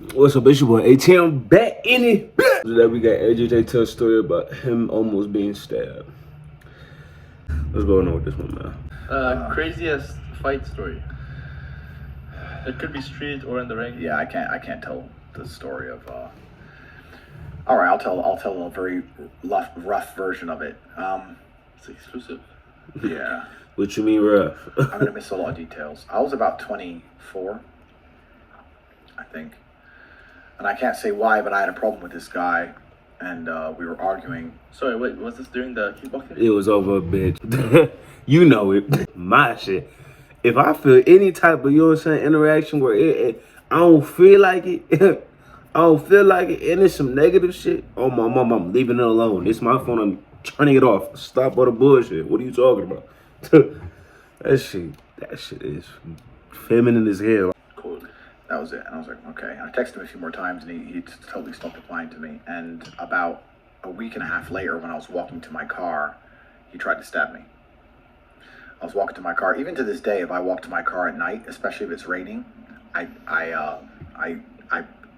What's up, it's your boy ATM back in it. Today we got AJ tell a story about him almost being stabbed. What's going on with this one, man? Craziest fight story. It could be street or in the ring. Yeah, I can't tell the story of. All right, I'll tell a very rough version of it. It's exclusive. Yeah. What you mean rough? I'm gonna miss a lot of details. I was about 24, I think, and I can't say why, but I had a problem with this guy, and we were arguing. Sorry, wait, was this during the kickboxing? It was over, bitch. You know it. My shit. If I feel any type of, you know what I'm saying, interaction where I don't feel like it, I don't feel like it, and it's some negative shit, oh my mom, I'm leaving it alone. It's my phone, I'm turning it off. Stop all the bullshit. What are you talking about? that shit is feminine as hell. Cool. That was it. And I was like, okay. And I texted him a few more times, and he totally stopped replying to me. And about a week and a half later, when I was walking to my car, he tried to stab me. I was walking to my car. Even to this day, if I walk to my car at night, especially if it's raining, I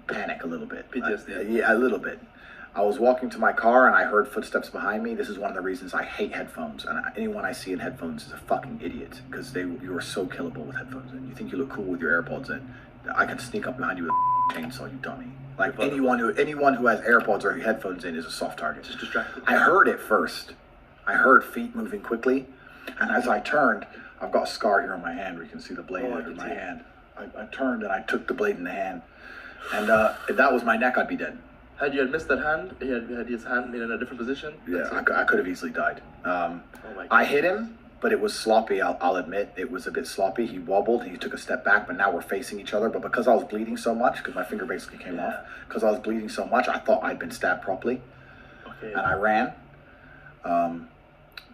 panic a little bit. PTSD. Yeah, a little bit. I was walking to my car and I heard footsteps behind me. This is one of the reasons I hate headphones. And anyone I see in headphones is a fucking idiot, because you are so killable with headphones in. You think you look cool with your AirPods in. I can sneak up behind you with a chainsaw, you dummy. Like anyone who has AirPods or headphones in is a soft target. Just distracted. I heard it first. I heard feet moving quickly, and as I turned, I've got a scar here on my hand where you can see the blade in my hand. I turned and I took the blade in the hand, and if that was my neck, I'd be dead. Had you missed that hand, he had his hand made in a different position. Yeah, I could have easily died. Oh my God. I hit him, but it was sloppy. I'll admit it was a bit sloppy. He wobbled. He took a step back, but now we're facing each other. But because I was bleeding so much, because my finger basically came off, because I was bleeding so much, I thought I'd been stabbed properly, Okay. and I ran.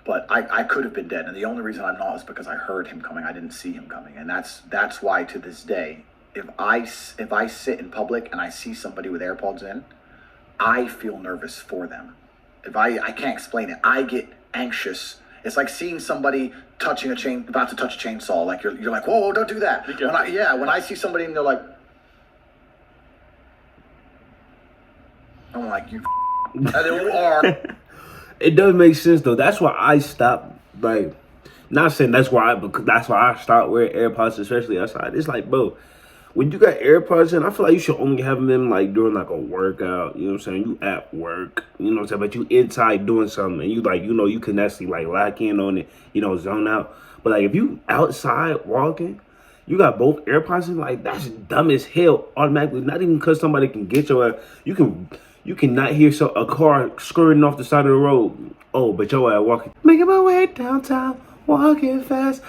But I could have been dead, and the only reason I'm not is because I heard him coming. I didn't see him coming, and that's why to this day, if I sit in public and I see somebody with AirPods in, I feel nervous for them. I can't explain it. I get anxious. It's like seeing somebody about to touch a chainsaw. Like you're like, whoa, don't do that. When I see somebody and they're like, I'm like, you and they are. It does make sense though. That's why I stopped. Like, not saying that's why I stopped wearing AirPods, especially outside. It's like, bro, when you got AirPods in, I feel like you should only have them in like during like a workout. You know what I'm saying? You at work, you know what I'm saying? But you inside doing something, and you like, you know, you can actually like lock in on it, you know, zone out. But like if you outside walking, you got both AirPods in, like that's dumb as hell. Automatically, not even because somebody can get your ass. You cannot hear a car skirting off the side of the road. Oh, but your ass walking, making my way downtown, walking fast.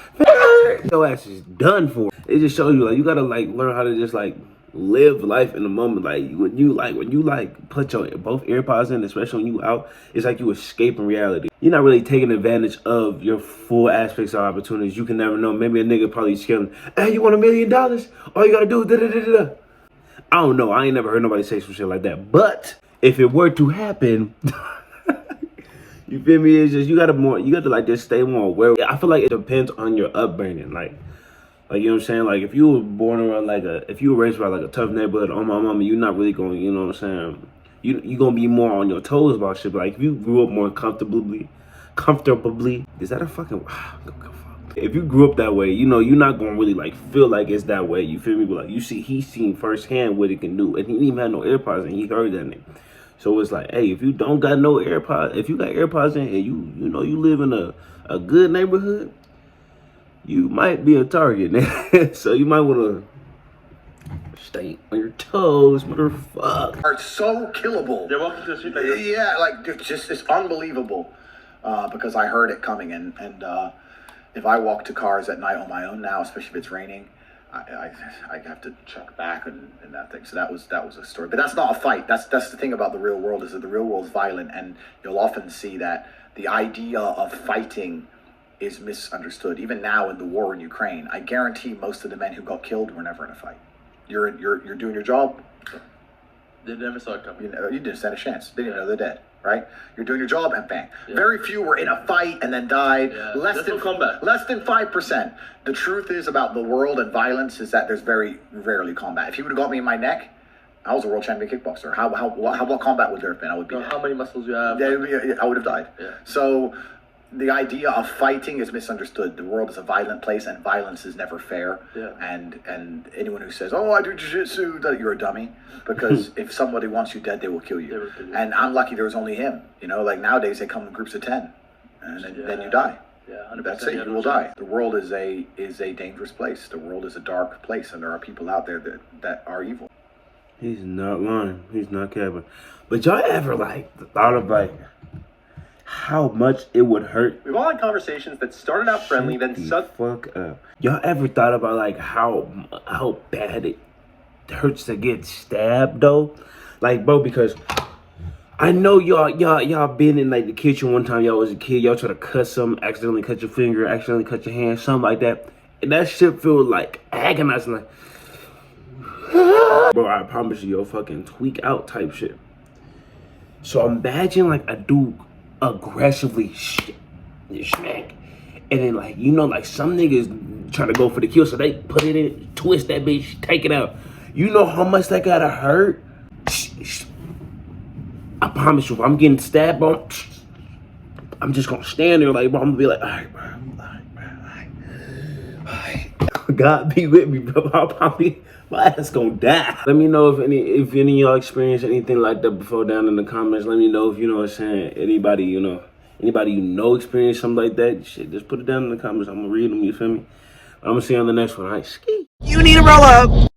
Your ass is done for. It just shows you like you gotta like learn how to just like live life in the moment. Like when you put your both AirPods in, especially when you out, it's like you escaping reality. You're not really taking advantage of your full aspects of opportunities. You can never know. Maybe a nigga probably scaling. Hey, you want $1 million? All you gotta do is da-da-da-da-da. I don't know. I ain't never heard nobody say some shit like that. But if it were to happen, you feel me? It's just you got to like just stay more aware. I feel like it depends on your upbringing. Like you know what I'm saying? Like if you were born around if you were raised by like a tough neighborhood, on my mama, you're not really going, you know what I'm saying? You gonna be more on your toes about shit. But like if you grew up more comfortably, is that a fucking? If you grew up that way, you know, you're not gonna really like feel like it's that way. You feel me? But like he's seen firsthand what it can do, and he didn't even have no AirPods, and he heard that nigga. So it's like, hey, if you don't got no AirPods, if you got AirPods in, and you know you live in a good neighborhood, you might be a target. So you might want to stay on your toes, motherfucker. Are so killable. They're walking to the street like this. Yeah, like it's unbelievable. Because I heard it coming, and if I walk to cars at night on my own now, especially if it's raining, I have to check back and that thing. So that was a story. But that's not a fight. That's the thing about the real world, is that the real world is violent, and you'll often see that the idea of fighting is misunderstood. Even now in the war in Ukraine, I guarantee most of the men who got killed were never in a fight. You're doing your job. They never saw it coming. You didn't stand a chance. They didn't know they're dead. Right? You're doing your job and bang. Yeah. Very few were in a fight and then died. Yeah. Less than 5%. The truth is about the world and violence is that there's very rarely combat. If he would have got me in my neck, I was a world champion kickboxer. What combat would there have been? I would be dead. How many muscles you have? I would have died. Yeah. So the idea of fighting is misunderstood. The world is a violent place, and violence is never fair. Yeah. And anyone who says, "Oh, I do jiu-jitsu," that you're a dummy. Because if somebody wants you dead, they will kill you. They will kill you. And I'm lucky there was only him. You know, like nowadays they come in groups of 10, and then you die. Yeah, 100%. That's it. You will die. The world is a dangerous place. The world is a dark place, and there are people out there that are evil. He's not lying. He's not capping. But y'all ever like thought of like how much it would hurt? We've all had conversations that started out friendly, then Fuck up. Y'all ever thought about like how bad it hurts to get stabbed though? Like, bro, because I know y'all been in like the kitchen one time. Y'all was a kid. Y'all try to cut something, accidentally cut your finger, accidentally cut your hand, something like that, and that shit feel like agonizing. Like, bro, I promise you, you'll fucking tweak out type shit. So imagine like a dude aggressively smack, and then like like some niggas trying to go for the kill, so they put it in, twist that bitch, take it out. You know how much that gotta hurt? I promise you, if I'm getting stabbed, bro, I'm just gonna stand there like, bro, I'm gonna be like, all right, bro, all right. God be with me, bro. I'll probably, my ass gonna die. Let me know if any of y'all experienced anything like that before down in the comments. Let me know if you know what I'm saying. Anybody you know experienced something like that. Shit, just put it down in the comments. I'm gonna read them, you feel me? I'm gonna see you on the next one. All right, ski. You need to roll up.